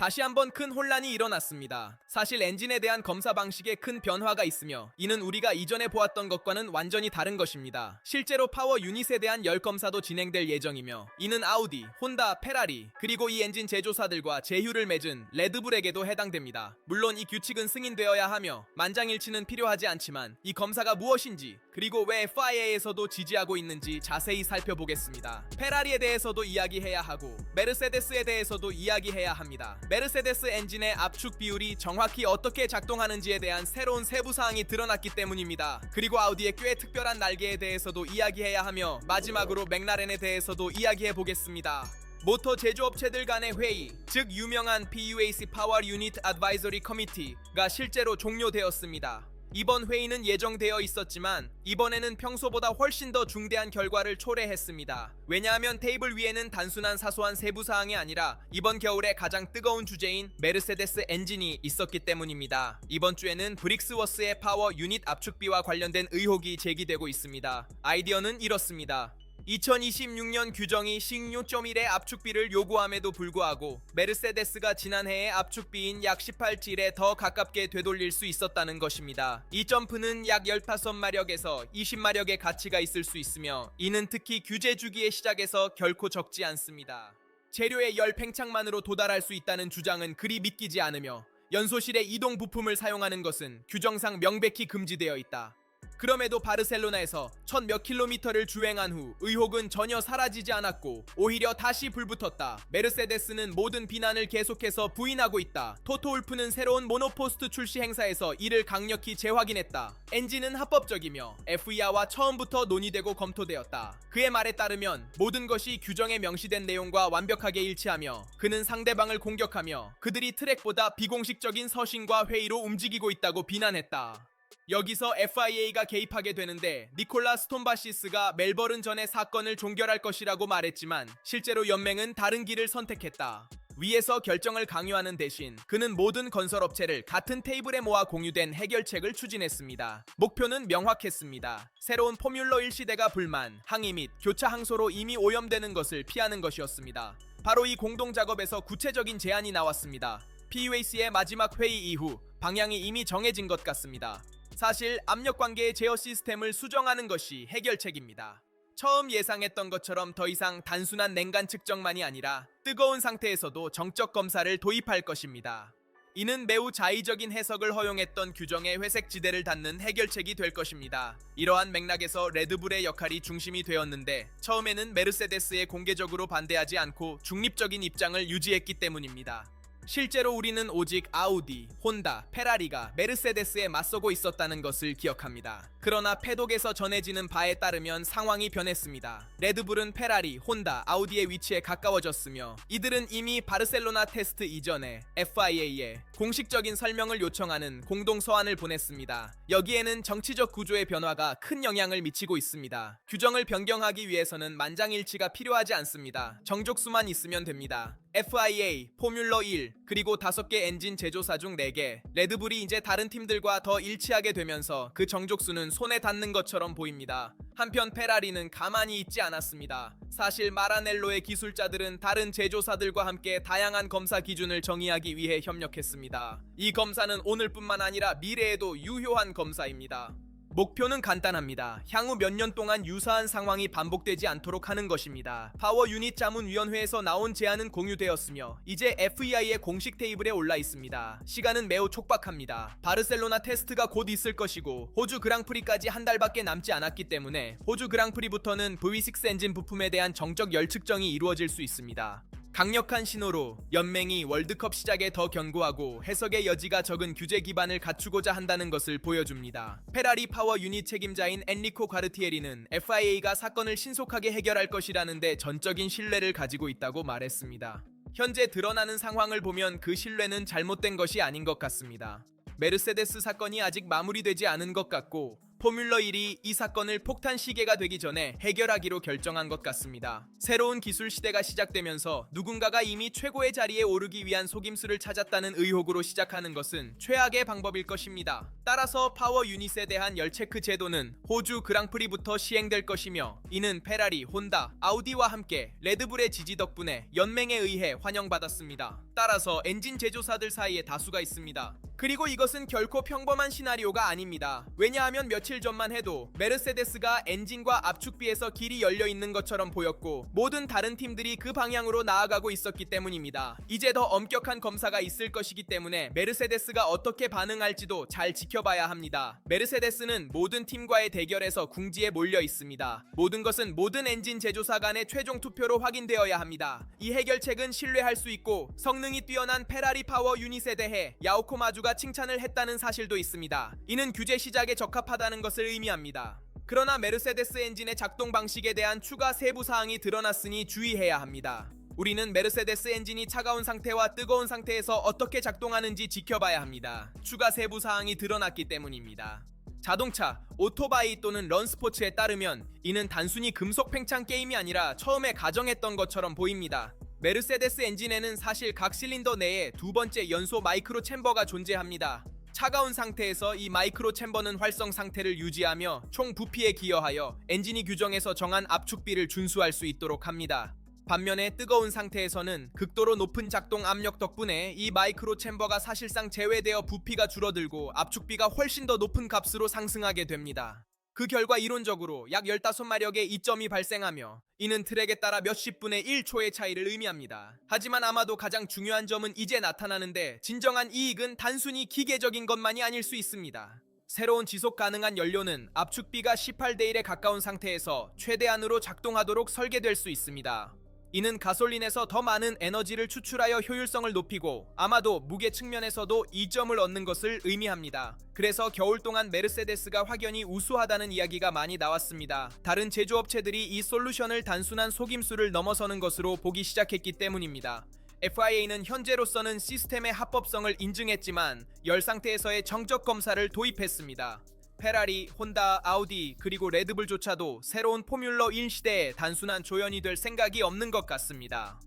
다시 한번 큰 혼란이 일어났습니다. 사실 엔진에 대한 검사 방식에 큰 변화가 있으며 이는 우리가 이전에 보았던 것과는 완전히 다른 것입니다. 실제로 파워 유닛에 대한 열 검사도 진행될 예정이며 이는 아우디, 혼다, 페라리 그리고 이 엔진 제조사들과 제휴를 맺은 레드불에게도 해당됩니다. 물론 이 규칙은 승인되어야 하며 만장일치는 필요하지 않지만 이 검사가 무엇인지 그리고 왜 FIA에서도 지지하고 있는지 자세히 살펴보겠습니다. 페라리에 대해서도 이야기해야 하고 메르세데스에 대해서도 이야기해야 합니다. 메르세데스 엔진의 압축 비율이 정확히 어떻게 작동하는지에 대한 새로운 세부사항이 드러났기 때문입니다. 그리고 아우디의 꽤 특별한 날개에 대해서도 이야기해야 하며 마지막으로 맥라렌에 대해서도 이야기해 보겠습니다. 모터 제조업체들 간의 회의, 즉 유명한 PUAC Power Unit Advisory Committee가 실제로 종료되었습니다. 이번 회의는 예정되어 있었지만 이번에는 평소보다 훨씬 더 중대한 결과를 초래했습니다. 왜냐하면 테이블 위에는 단순한 사소한 세부사항이 아니라 이번 겨울의 가장 뜨거운 주제인 메르세데스 엔진이 있었기 때문입니다. 이번 주에는 브릭스워스의 파워 유닛 압축비와 관련된 의혹이 제기되고 있습니다. 아이디어는 이렇습니다. 2026년 규정이 16.1의 압축비를 요구함에도 불구하고 메르세데스가 지난해의 압축비인 약 18질에 더 가깝게 되돌릴 수 있었다는 것입니다. 이 점프는 약 15마력에서 20마력의 가치가 있을 수 있으며 이는 특히 규제 주기의 시작에서 결코 적지 않습니다. 재료의 열 팽창만으로 도달할 수 있다는 주장은 그리 믿기지 않으며 연소실의 이동 부품을 사용하는 것은 규정상 명백히 금지되어 있다. 그럼에도 바르셀로나에서 1000몇 킬로미터를 주행한 후 의혹은 전혀 사라지지 않았고 오히려 다시 불붙었다. 메르세데스는 모든 비난을 계속해서 부인하고 있다. 토토울프는 새로운 모노포스트 출시 행사에서 이를 강력히 재확인했다. 엔진은 합법적이며 FIA와 처음부터 논의되고 검토되었다. 그의 말에 따르면 모든 것이 규정에 명시된 내용과 완벽하게 일치하며 그는 상대방을 공격하며 그들이 트랙보다 비공식적인 서신과 회의로 움직이고 있다고 비난했다. 여기서 FIA가 개입하게 되는데 니콜라 스톤바시스가 멜버른 전의 사건을 종결할 것이라고 말했지만 실제로 연맹은 다른 길을 선택했다. 위에서 결정을 강요하는 대신 그는 모든 건설업체를 같은 테이블에 모아 공유된 해결책을 추진했습니다. 목표는 명확했습니다. 새로운 포뮬러 1 시대가 불만, 항의 및 교차 항소로 이미 오염되는 것을 피하는 것이었습니다. 바로 이 공동 작업에서 구체적인 제안이 나왔습니다. PUAC의 마지막 회의 이후 방향이 이미 정해진 것 같습니다. 사실 압력관계의 제어 시스템을 수정하는 것이 해결책입니다. 처음 예상했던 것처럼 더 이상 단순한 냉간 측정만이 아니라 뜨거운 상태에서도 정적 검사를 도입할 것입니다. 이는 매우 자의적인 해석을 허용했던 규정의 회색 지대를 닫는 해결책이 될 것입니다. 이러한 맥락에서 레드불의 역할이 중심이 되었는데 처음에는 메르세데스에 공개적으로 반대하지 않고 중립적인 입장을 유지했기 때문입니다. 실제로 우리는 오직 아우디, 혼다, 페라리가 메르세데스에 맞서고 있었다는 것을 기억합니다. 그러나 패독에서 전해지는 바에 따르면 상황이 변했습니다. 레드불은 페라리, 혼다, 아우디의 위치에 가까워졌으며 이들은 이미 바르셀로나 테스트 이전에 FIA에 공식적인 설명을 요청하는 공동 서한을 보냈습니다. 여기에는 정치적 구조의 변화가 큰 영향을 미치고 있습니다. 규정을 변경하기 위해서는 만장일치가 필요하지 않습니다. 정족수만 있으면 됩니다. FIA, 포뮬러 1, 그리고 5개 엔진 제조사 중 4개, 레드불이 이제 다른 팀들과 더 일치하게 되면서 그 정족수는 손에 닿는 것처럼 보입니다. 한편 페라리는 가만히 있지 않았습니다. 사실 마라넬로의 기술자들은 다른 제조사들과 함께 다양한 검사 기준을 정의하기 위해 협력했습니다. 이 검사는 오늘뿐만 아니라 미래에도 유효한 검사입니다. 목표는 간단합니다. 향후 몇 년 동안 유사한 상황이 반복되지 않도록 하는 것입니다. 파워 유닛 자문위원회에서 나온 제안은 공유되었으며 이제 FEI의 공식 테이블에 올라 있습니다. 시간은 매우 촉박합니다. 바르셀로나 테스트가 곧 있을 것이고 호주 그랑프리까지 한 달밖에 남지 않았기 때문에 호주 그랑프리부터는 V6 엔진 부품에 대한 정적 열 측정이 이루어질 수 있습니다. 강력한 신호로 연맹이 월드컵 시작에 더 견고하고 해석의 여지가 적은 규제 기반을 갖추고자 한다는 것을 보여줍니다. 페라리 파워 유닛 책임자인 엔리코 가르티에리는 FIA가 사건을 신속하게 해결할 것이라는 데 전적인 신뢰를 가지고 있다고 말했습니다. 현재 드러나는 상황을 보면 그 신뢰는 잘못된 것이 아닌 것 같습니다. 메르세데스 사건이 아직 마무리되지 않은 것 같고 포뮬러 1이 이 사건을 폭탄 시계가 되기 전에 해결하기로 결정한 것 같습니다. 새로운 기술 시대가 시작되면서 누군가가 이미 최고의 자리에 오르기 위한 속임수를 찾았다는 의혹으로 시작하는 것은 최악의 방법일 것입니다. 따라서 파워 유닛에 대한 열체크 제도는 호주 그랑프리부터 시행될 것이며 이는 페라리, 혼다, 아우디와 함께 레드불의 지지 덕분에 연맹에 의해 환영받았습니다. 따라서 엔진 제조사들 사이에 다수가 있습니다. 그리고 이것은 결코 평범한 시나리오가 아닙니다. 왜냐하면 며칠 전만 해도 메르세데스가 엔진과 압축비에서 길이 열려 있는 것처럼 보였고 모든 다른 팀들이 그 방향으로 나아가고 있었기 때문입니다. 이제 더 엄격한 검사가 있을 것이기 때문에 메르세데스가 어떻게 반응할지도 잘 지켜봐야 합니다. 메르세데스는 모든 팀과의 대결에서 궁지에 몰려 있습니다. 모든 것은 모든 엔진 제조사 간의 최종 투표로 확인되어야 합니다. 이 해결책은 신뢰할 수 있고 성능이 뛰어난 페라리 파워 유닛에 대해 야오코마주가 칭찬을 했다는 사실도 있습니다. 이는 규제 시작에 적합하다는 것을 의미합니다. 그러나 메르세데스 엔진의 작동 방식에 대한 추가 세부 사항이 드러났으니 주의해야 합니다. 우리는 메르세데스 엔진이 차가운 상태와 뜨거운 상태에서 어떻게 작동하는지 지켜봐야 합니다. 추가 세부 사항이 드러났기 때문입니다. 자동차, 오토바이 또는 런스포츠에 따르면 이는 단순히 금속 팽창 게임이 아니라 처음에 가정했던 것처럼 보입니다. 메르세데스 엔진에는 사실 각 실린더 내에 두 번째 연소 마이크로 챔버가 존재합니다. 차가운 상태에서 이 마이크로 챔버는 활성 상태를 유지하며 총 부피에 기여하여 엔진이 규정해서 정한 압축비를 준수할 수 있도록 합니다. 반면에 뜨거운 상태에서는 극도로 높은 작동 압력 덕분에 이 마이크로 챔버가 사실상 제외되어 부피가 줄어들고 압축비가 훨씬 더 높은 값으로 상승하게 됩니다. 그 결과 이론적으로 약 15마력의 이점이 발생하며 이는 트랙에 따라 몇십 분의 1초의 차이를 의미합니다. 하지만 아마도 가장 중요한 점은 이제 나타나는데 진정한 이익은 단순히 기계적인 것만이 아닐 수 있습니다. 새로운 지속 가능한 연료는 압축비가 18대 1에 가까운 상태에서 최대한으로 작동하도록 설계될 수 있습니다. 이는 가솔린에서 더 많은 에너지를 추출하여 효율성을 높이고 아마도 무게 측면에서도 이점을 얻는 것을 의미합니다. 그래서 겨울 동안 메르세데스가 확연히 우수하다는 이야기가 많이 나왔습니다. 다른 제조업체들이 이 솔루션을 단순한 속임수를 넘어서는 것으로 보기 시작했기 때문입니다. FIA는 현재로서는 시스템의 합법성을 인증했지만 열 상태에서의 정적 검사를 도입했습니다. 페라리, 혼다, 아우디 그리고 레드불조차도 새로운 포뮬러 1 시대에 단순한 조연이 될 생각이 없는 것 같습니다.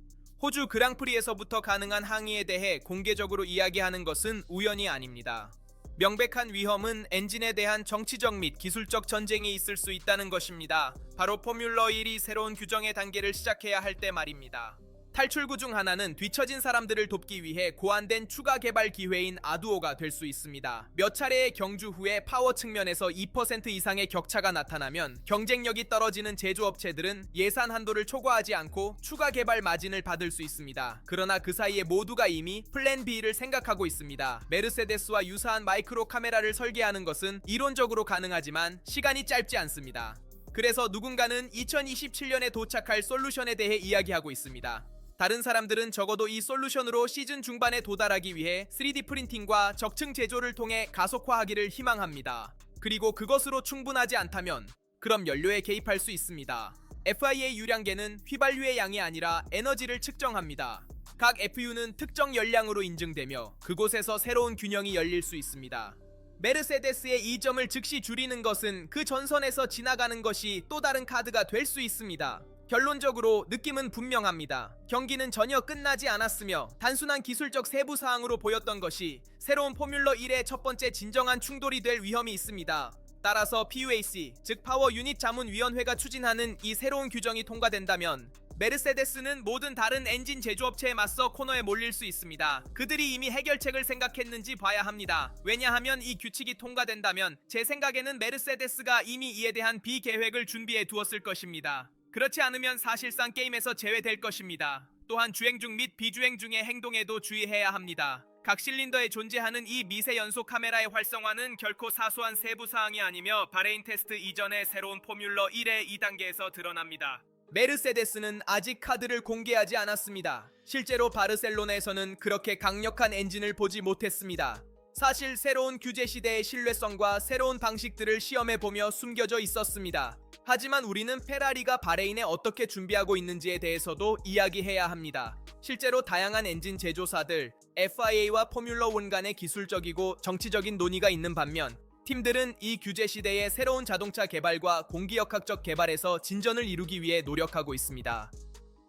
호주 그랑프리에서부터 가능한 항의에 대해 공개적으로 이야기하는 것은 우연이 아닙니다. 명백한 위험은 엔진에 대한 정치적 및 기술적 전쟁이 있을 수 있다는 것입니다. 바로 포뮬러 1이 새로운 규정의 단계를 시작해야 할 때 말입니다. 탈출구 중 하나는 뒤처진 사람들을 돕기 위해 고안된 추가 개발 기회인 아두오가 될 수 있습니다. 몇 차례의 경주 후에 파워 측면에서 2% 이상의 격차가 나타나면 경쟁력이 떨어지는 제조업체들은 예산 한도를 초과하지 않고 추가 개발 마진을 받을 수 있습니다. 그러나 그 사이에 모두가 이미 플랜 B를 생각하고 있습니다. 메르세데스와 유사한 마이크로 카메라를 설계하는 것은 이론적으로 가능하지만 시간이 짧지 않습니다. 그래서 누군가는 2027년에 도착할 솔루션에 대해 이야기하고 있습니다. 다른 사람들은 적어도 이 솔루션으로 시즌 중반에 도달하기 위해 3D 프린팅과 적층 제조를 통해 가속화하기를 희망합니다. 그리고 그것으로 충분하지 않다면 그럼 연료에 개입할 수 있습니다. FIA 유량계는 휘발유의 양이 아니라 에너지를 측정합니다. 각 FU는 특정 열량으로 인증되며 그곳에서 새로운 균형이 열릴 수 있습니다. 메르세데스의 이점을 즉시 줄이는 것은 그 전선에서 지나가는 것이 또 다른 카드가 될 수 있습니다. 결론적으로 느낌은 분명합니다. 경기는 전혀 끝나지 않았으며 단순한 기술적 세부 사항으로 보였던 것이 새로운 포뮬러 1의 첫 번째 진정한 충돌이 될 위험이 있습니다. 따라서 PUAC, 즉 파워 유닛 자문위원회가 추진하는 이 새로운 규정이 통과된다면 메르세데스는 모든 다른 엔진 제조업체에 맞서 코너에 몰릴 수 있습니다. 그들이 이미 해결책을 생각했는지 봐야 합니다. 왜냐하면 이 규칙이 통과된다면 제 생각에는 메르세데스가 이미 이에 대한 비계획을 준비해 두었을 것입니다. 그렇지 않으면 사실상 게임에서 제외될 것입니다. 또한 주행 중 및 비주행 중의 행동에도 주의해야 합니다. 각 실린더에 존재하는 이 미세 연소 카메라의 활성화는 결코 사소한 세부 사항이 아니며 바레인 테스트 이전의 새로운 포뮬러 1의 2단계에서 드러납니다. 메르세데스는 아직 카드를 공개하지 않았습니다. 실제로 바르셀로나에서는 그렇게 강력한 엔진을 보지 못했습니다. 사실 새로운 규제 시대의 신뢰성과 새로운 방식들을 시험해보며 숨겨져 있었습니다. 하지만 우리는 페라리가 바레인에 어떻게 준비하고 있는지에 대해서도 이야기해야 합니다. 실제로 다양한 엔진 제조사들, FIA와 포뮬러 1 간의 기술적이고 정치적인 논의가 있는 반면 팀들은 이 규제 시대의 새로운 자동차 개발과 공기역학적 개발에서 진전을 이루기 위해 노력하고 있습니다.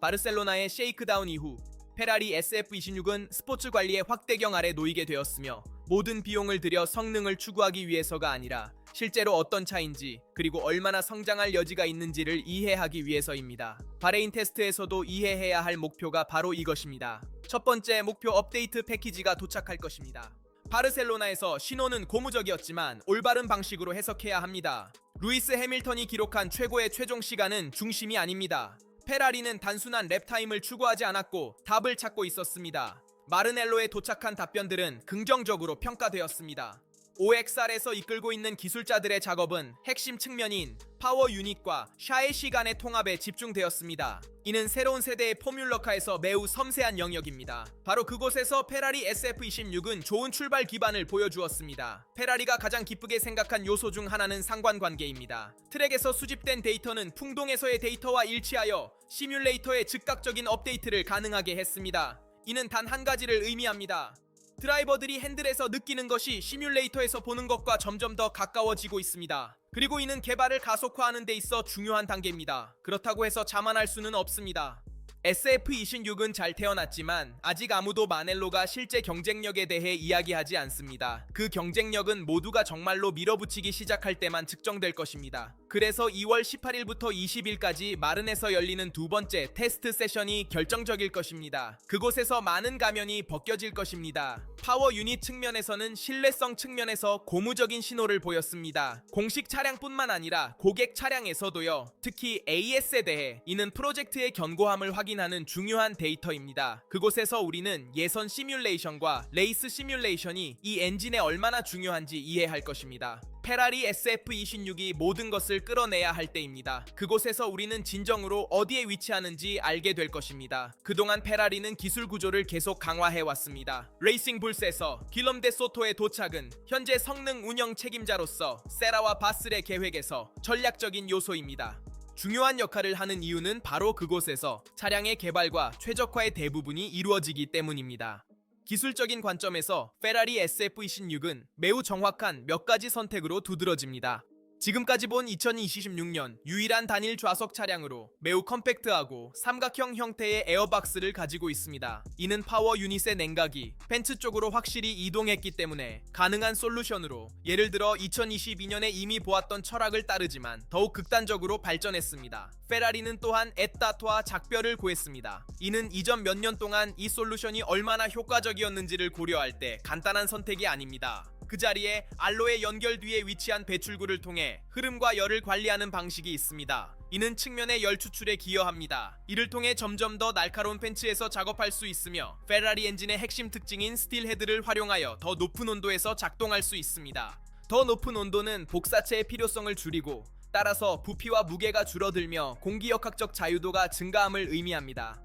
바르셀로나의 쉐이크다운 이후 페라리 SF26은 스포츠 관리의 확대경 아래 놓이게 되었으며 모든 비용을 들여 성능을 추구하기 위해서가 아니라 실제로 어떤 차인지 그리고 얼마나 성장할 여지가 있는지를 이해하기 위해서입니다. 바레인 테스트에서도 이해해야 할 목표가 바로 이것입니다. 첫 번째 목표 업데이트 패키지가 도착할 것입니다. 바르셀로나에서 신호는 고무적이었지만 올바른 방식으로 해석해야 합니다. 루이스 해밀턴이 기록한 최고의 최종 시간은 중심이 아닙니다. 페라리는 단순한 랩타임을 추구하지 않았고 답을 찾고 있었습니다. 마르넬로에 도착한 답변들은 긍정적으로 평가되었습니다. OXR에서 이끌고 있는 기술자들의 작업은 핵심 측면인 파워 유닛과 샤의 시간의 통합에 집중되었습니다. 이는 새로운 세대의 포뮬러카에서 매우 섬세한 영역입니다. 바로 그곳에서 페라리 SF26은 좋은 출발 기반을 보여주었습니다. 페라리가 가장 기쁘게 생각한 요소 중 하나는 상관관계입니다. 트랙에서 수집된 데이터는 풍동에서의 데이터와 일치하여 시뮬레이터의 즉각적인 업데이트를 가능하게 했습니다. 이는 단 한 가지를 의미합니다. 드라이버들이 핸들에서 느끼는 것이 시뮬레이터에서 보는 것과 점점 더 가까워지고 있습니다. 그리고 이는 개발을 가속화하는 데 있어 중요한 단계입니다. 그렇다고 해서 자만할 수는 없습니다. SF26은 잘 태어났지만 아직 아무도 마넬로가 실제 경쟁력에 대해 이야기하지 않습니다. 그 경쟁력은 모두가 정말로 밀어붙이기 시작할 때만 측정될 것입니다. 그래서 2월 18일부터 20일까지 마른에서 열리는 두 번째 테스트 세션이 결정적일 것입니다. 그곳에서 많은 가면이 벗겨질 것입니다. 파워 유닛 측면에서는 신뢰성 측면에서 고무적인 신호를 보였습니다. 공식 차량뿐만 아니라 고객 차량에서도요. 특히 AS에 대해 이는 프로젝트의 견고함을 확인하는 중요한 데이터입니다. 그곳에서 우리는 예선 시뮬레이션과 레이스 시뮬레이션이 이 엔진에 얼마나 중요한지 이해할 것입니다. 페라리 SF26이 모든 것을 끌어내야 할 때입니다. 그곳에서 우리는 진정으로 어디에 위치하는지 알게 될 것입니다. 그동안 페라리는 기술 구조를 계속 강화해왔습니다. 레이싱 불스에서 길럼 데 소토의 도착은 현재 성능 운영 책임자로서 세라와 바슬의 계획에서 전략적인 요소입니다. 중요한 역할을 하는 이유는 바로 그곳에서 차량의 개발과 최적화의 대부분이 이루어지기 때문입니다. 기술적인 관점에서 페라리 SF26은 매우 정확한 몇 가지 선택으로 두드러집니다. 지금까지 본 2026년 유일한 단일 좌석 차량으로 매우 컴팩트하고 삼각형 형태의 에어박스를 가지고 있습니다. 이는 파워 유닛의 냉각이 벤츠 쪽으로 확실히 이동했기 때문에 가능한 솔루션으로 예를 들어 2022년에 이미 보았던 철학을 따르지만 더욱 극단적으로 발전했습니다. 페라리는 또한 에따토와 작별을 구했습니다. 이는 이전 몇 년 동안 이 솔루션이 얼마나 효과적이었는지를 고려할 때 간단한 선택이 아닙니다. 그 자리에 알로에 연결 뒤에 위치한 배출구를 통해 흐름과 열을 관리하는 방식이 있습니다. 이는 측면의 열 추출에 기여합니다. 이를 통해 점점 더 날카로운 펜츠에서 작업할 수 있으며 페라리 엔진의 핵심 특징인 스틸 헤드를 활용하여 더 높은 온도에서 작동할 수 있습니다. 더 높은 온도는 복사체의 필요성을 줄이고 따라서 부피와 무게가 줄어들며 공기역학적 자유도가 증가함을 의미합니다.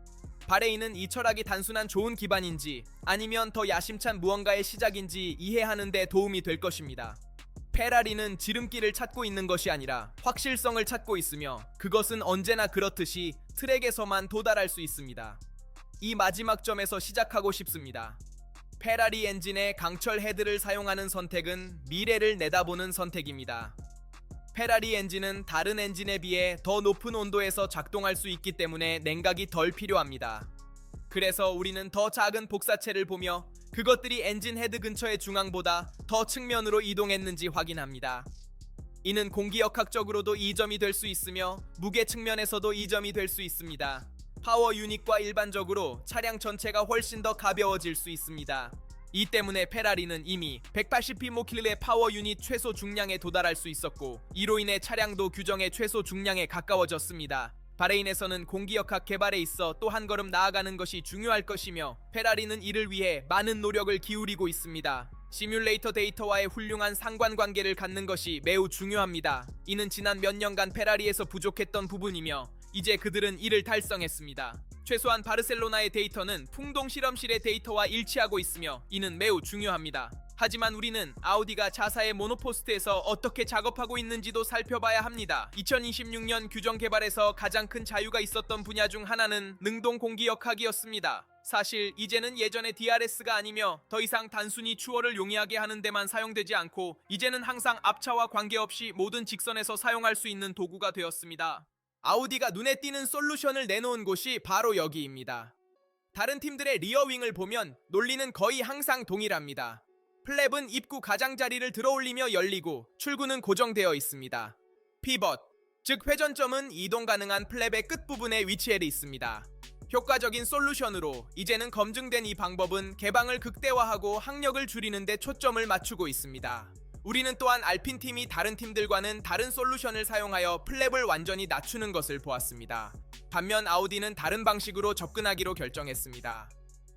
바레인은 이 철학이 단순한 좋은 기반인지 아니면 더 야심찬 무언가의 시작인지 이해하는 데 도움이 될 것입니다. 페라리는 지름길을 찾고 있는 것이 아니라 확실성을 찾고 있으며 그것은 언제나 그렇듯이 트랙에서만 도달할 수 있습니다. 이 마지막 점에서 시작하고 싶습니다. 페라리 엔진의 강철 헤드를 사용하는 선택은 미래를 내다보는 선택입니다. 페라리 엔진은 다른 엔진에 비해 더 높은 온도에서 작동할 수 있기 때문에 냉각이 덜 필요합니다. 그래서 우리는 더 작은 복사체를 보며 그것들이 엔진 헤드 근처의 중앙보다 더 측면으로 이동했는지 확인합니다. 이는 공기역학적으로도 이점이 될 수 있으며 무게 측면에서도 이점이 될 수 있습니다. 파워 유닛과 일반적으로 차량 전체가 훨씬 더 가벼워질 수 있습니다. 이 때문에 페라리는 이미 180pm의 파워 유닛 최소 중량에 도달할 수 있었고 이로 인해 차량도 규정의 최소 중량에 가까워졌습니다. 바레인에서는 공기역학 개발에 있어 또 한 걸음 나아가는 것이 중요할 것이며 페라리는 이를 위해 많은 노력을 기울이고 있습니다. 시뮬레이터 데이터와의 훌륭한 상관관계를 갖는 것이 매우 중요합니다. 이는 지난 몇 년간 페라리에서 부족했던 부분이며 이제 그들은 이를 달성했습니다. 최소한 바르셀로나의 데이터는 풍동 실험실의 데이터와 일치하고 있으며 이는 매우 중요합니다. 하지만 우리는 아우디가 자사의 모노포스트에서 어떻게 작업하고 있는지도 살펴봐야 합니다. 2026년 규정 개발에서 가장 큰 자유가 있었던 분야 중 하나는 능동 공기역학이었습니다. 사실 이제는 예전의 DRS가 아니며 더 이상 단순히 추월을 용이하게 하는 데만 사용되지 않고 이제는 항상 앞차와 관계없이 모든 직선에서 사용할 수 있는 도구가 되었습니다. 아우디가 눈에 띄는 솔루션을 내놓은 곳이 바로 여기입니다. 다른 팀들의 리어윙을 보면 논리는 거의 항상 동일합니다. 플랩은 입구 가장자리를 들어올리며 열리고 출구는 고정되어 있습니다. 피벗, 즉 회전점은 이동 가능한 플랩의 끝부분에 위치해 있습니다. 효과적인 솔루션으로 이제는 검증된 이 방법은 개방을 극대화하고 항력을 줄이는 데 초점을 맞추고 있습니다. 우리는 또한 알핀팀이 다른 팀들과는 다른 솔루션을 사용하여 플랩을 완전히 낮추는 것을 보았습니다. 반면 아우디는 다른 방식으로 접근하기로 결정했습니다.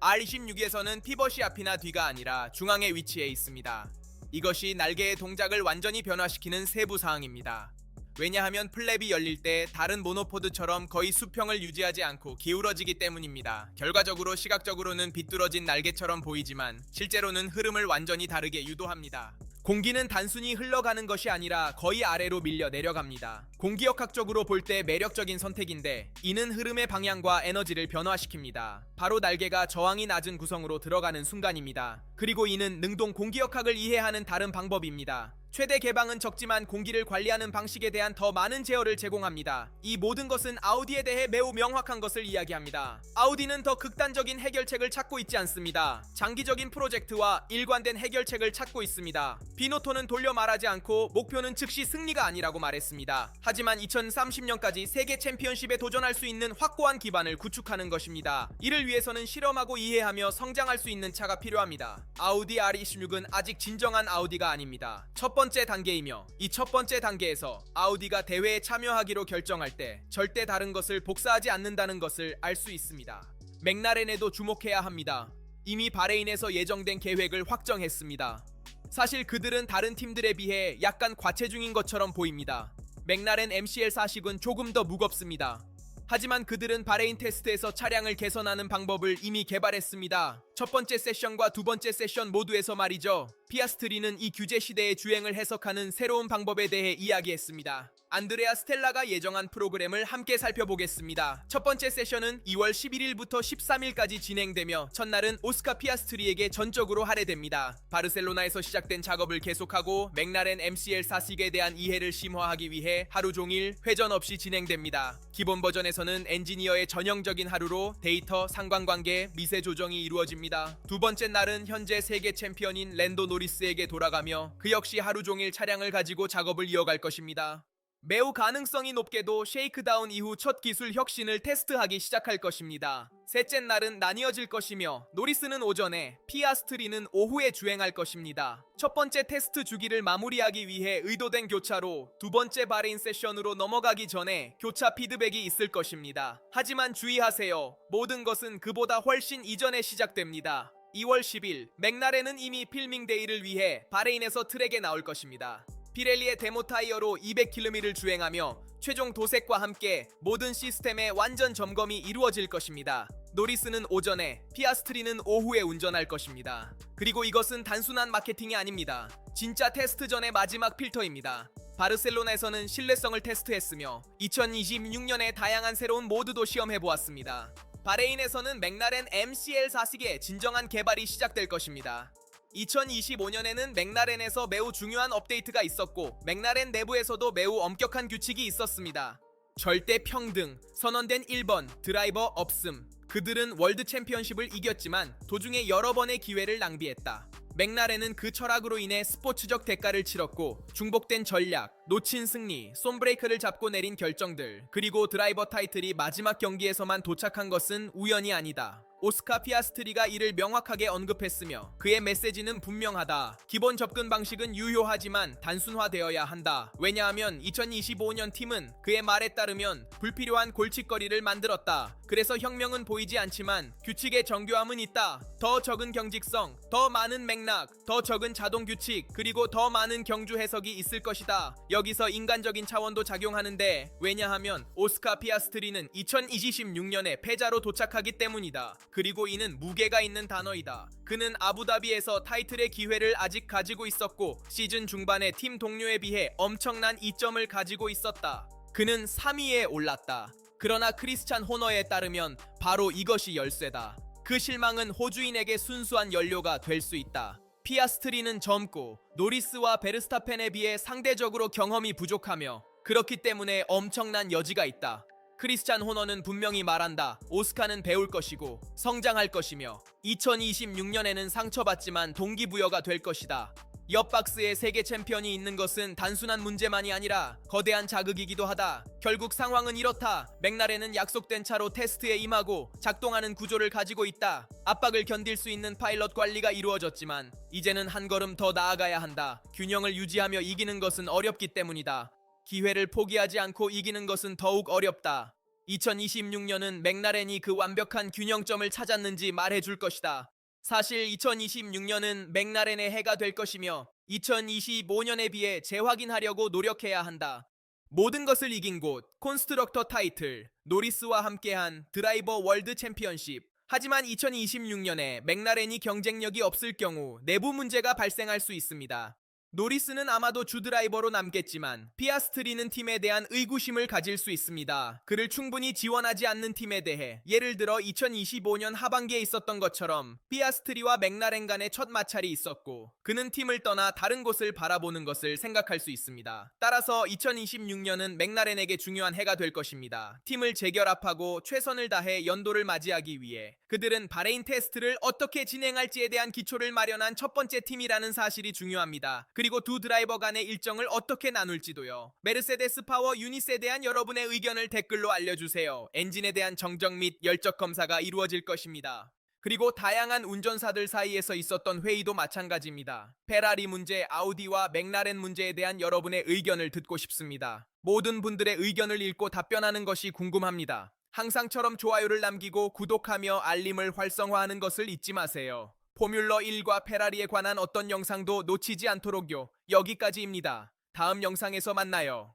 R26에서는 피벗이 앞이나 뒤가 아니라 중앙에 위치해 있습니다. 이것이 날개의 동작을 완전히 변화시키는 세부 사항입니다. 왜냐하면 플랩이 열릴 때 다른 모노포드처럼 거의 수평을 유지하지 않고 기울어지기 때문입니다. 결과적으로 시각적으로는 비뚤어진 날개처럼 보이지만 실제로는 흐름을 완전히 다르게 유도합니다. 공기는 단순히 흘러가는 것이 아니라 거의 아래로 밀려 내려갑니다. 공기역학적으로 볼 때 매력적인 선택인데 이는 흐름의 방향과 에너지를 변화시킵니다. 바로 날개가 저항이 낮은 구성으로 들어가는 순간입니다. 그리고 이는 능동 공기역학을 이해하는 다른 방법입니다. 최대 개방은 적지만 공기를 관리하는 방식에 대한 더 많은 제어를 제공합니다. 이 모든 것은 아우디에 대해 매우 명확한 것을 이야기합니다. 아우디는 더 극단적인 해결책을 찾고 있지 않습니다. 장기적인 프로젝트와 일관된 해결책을 찾고 있습니다. 비노토는 돌려 말하지 않고 목표는 즉시 승리가 아니라고 말했습니다. 하지만 2030년까지 세계 챔피언십에 도전할 수 있는 확고한 기반을 구축하는 것입니다. 이를 위해서는 실험하고 이해하며 성장할 수 있는 차가 필요합니다. 아우디 R26은 아직 진정한 아우디가 아닙니다. 첫 번째 단계이며 이 첫 번째 단계에서 아우디가 대회에 참여하기로 결정할 때 절대 다른 것을 복사하지 않는다는 것을 알 수 있습니다. 맥라렌에도 주목해야 합니다. 이미 바레인에서 예정된 계획을 확정했습니다. 사실 그들은 다른 팀들에 비해 약간 과체중인 것처럼 보입니다. 맥라렌 MCL40은 조금 더 무겁습니다. 하지만 그들은 바레인 테스트에서 차량을 개선하는 방법을 이미 개발했습니다. 첫 번째 세션과 두 번째 세션 모두에서 말이죠. 피아스트리는 이 규제 시대의 주행을 해석하는 새로운 방법에 대해 이야기했습니다. 안드레아 스텔라가 예정한 프로그램을 함께 살펴보겠습니다. 첫 번째 세션은 2월 11일부터 13일까지 진행되며 첫날은 오스카 피아스트리에게 전적으로 할애됩니다. 바르셀로나에서 시작된 작업을 계속하고 맥라렌 MCL40에 대한 이해를 심화하기 위해 하루 종일 회전 없이 진행됩니다. 기본 버전에서는 엔지니어의 전형적인 하루로 데이터, 상관관계, 미세 조정이 이루어집니다. 두 번째 날은 현재 세계 챔피언인 랜도 노리스에게 돌아가며 그 역시 하루 종일 차량을 가지고 작업을 이어갈 것입니다. 매우 가능성이 높게도 쉐이크다운 이후 첫 기술 혁신을 테스트하기 시작할 것입니다. 셋째 날은 나뉘어질 것이며 노리스는 오전에, 피아스트리는 오후에 주행할 것입니다. 첫 번째 테스트 주기를 마무리하기 위해 의도된 교차로 두 번째 바레인 세션으로 넘어가기 전에 교차 피드백이 있을 것입니다. 하지만 주의하세요. 모든 것은 그보다 훨씬 이전에 시작됩니다. 2월 10일, 맥라렌은 이미 필밍 데이를 위해 바레인에서 트랙에 나올 것입니다. 피렐리의 데모 타이어로 200km를 주행하며 최종 도색과 함께 모든 시스템의 완전 점검이 이루어질 것입니다. 노리스는 오전에, 피아스트리는 오후에 운전할 것입니다. 그리고 이것은 단순한 마케팅이 아닙니다. 진짜 테스트 전의 마지막 필터입니다. 바르셀로나에서는 신뢰성을 테스트했으며 2026년에 다양한 새로운 모드도 시험해보았습니다. 바레인에서는 맥라렌 MCL40의 진정한 개발이 시작될 것입니다. 2025년에는 맥라렌에서 매우 중요한 업데이트가 있었고 맥라렌 내부에서도 매우 엄격한 규칙이 있었습니다. 절대 평등, 선언된 1번, 드라이버 없음. 그들은 월드 챔피언십을 이겼지만 도중에 여러 번의 기회를 낭비했다. 맥라렌은 그 철학으로 인해 스포츠적 대가를 치렀고 중복된 전략, 놓친 승리, 솜브레이크를 잡고 내린 결정들, 그리고 드라이버 타이틀이 마지막 경기에서만 도착한 것은 우연이 아니다. 오스카 피아스트리가 이를 명확하게 언급했으며 그의 메시지는 분명하다. 기본 접근 방식은 유효하지만 단순화되어야 한다. 왜냐하면 2025년 팀은 그의 말에 따르면 불필요한 골칫거리를 만들었다. 그래서 혁명은 보이지 않지만 규칙의 정교함은 있다. 더 적은 경직성, 더 많은 맥락, 더 적은 자동 규칙, 그리고 더 많은 경주 해석이 있을 것이다. 여기서 인간적인 차원도 작용하는데, 왜냐하면 오스카 피아스트리는 2026년에 패자로 도착하기 때문이다. 그리고 이는 무게가 있는 단어이다. 그는 아부다비에서 타이틀의 기회를 아직 가지고 있었고 시즌 중반에 팀 동료에 비해 엄청난 이점을 가지고 있었다. 그는 3위에 올랐다. 그러나 크리스찬 호너에 따르면 바로 이것이 열쇠다. 그 실망은 호주인에게 순수한 연료가 될 수 있다. 피아스트리는 젊고 노리스와 베르스타펜에 비해 상대적으로 경험이 부족하며 그렇기 때문에 엄청난 여지가 있다. 크리스찬 호너는 분명히 말한다. 오스카는 배울 것이고 성장할 것이며 2026년에는 상처받지만 동기부여가 될 것이다. 옆 박스에 세계 챔피언이 있는 것은 단순한 문제만이 아니라 거대한 자극이기도 하다. 결국 상황은 이렇다. 맥라렌은 약속된 차로 테스트에 임하고 작동하는 구조를 가지고 있다. 압박을 견딜 수 있는 파일럿 관리가 이루어졌지만 이제는 한 걸음 더 나아가야 한다. 균형을 유지하며 이기는 것은 어렵기 때문이다. 기회를 포기하지 않고 이기는 것은 더욱 어렵다. 2026년은 맥라렌이 그 완벽한 균형점을 찾았는지 말해줄 것이다. 사실 2026년은 맥라렌의 해가 될 것이며 2025년에 비해 재확인하려고 노력해야 한다. 모든 것을 이긴 곳, 콘스트럭터 타이틀, 노리스와 함께한 드라이버 월드 챔피언십. 하지만 2026년에 맥라렌이 경쟁력이 없을 경우 내부 문제가 발생할 수 있습니다. 노리스는 아마도 주 드라이버로 남겠지만 피아스트리는 팀에 대한 의구심을 가질 수 있습니다. 그를 충분히 지원하지 않는 팀에 대해 예를 들어 2025년 하반기에 있었던 것처럼 피아스트리와 맥라렌 간의 첫 마찰이 있었고 그는 팀을 떠나 다른 곳을 바라보는 것을 생각할 수 있습니다. 따라서 2026년은 맥라렌에게 중요한 해가 될 것입니다. 팀을 재결합하고 최선을 다해 연도를 맞이하기 위해 그들은 바레인 테스트를 어떻게 진행할지에 대한 기초를 마련한 첫 번째 팀이라는 사실이 중요합니다. 그리고 두 드라이버 간의 일정을 어떻게 나눌지도요. 메르세데스 파워 유닛에 대한 여러분의 의견을 댓글로 알려주세요. 엔진에 대한 정적 및 열적 검사가 이루어질 것입니다. 그리고 다양한 운전사들 사이에서 있었던 회의도 마찬가지입니다. 페라리 문제, 아우디와 맥라렌 문제에 대한 여러분의 의견을 듣고 싶습니다. 모든 분들의 의견을 읽고 답변하는 것이 궁금합니다. 항상처럼 좋아요를 남기고 구독하며 알림을 활성화하는 것을 잊지 마세요. 포뮬러 1과 페라리에 관한 어떤 영상도 놓치지 않도록요. 여기까지입니다. 다음 영상에서 만나요.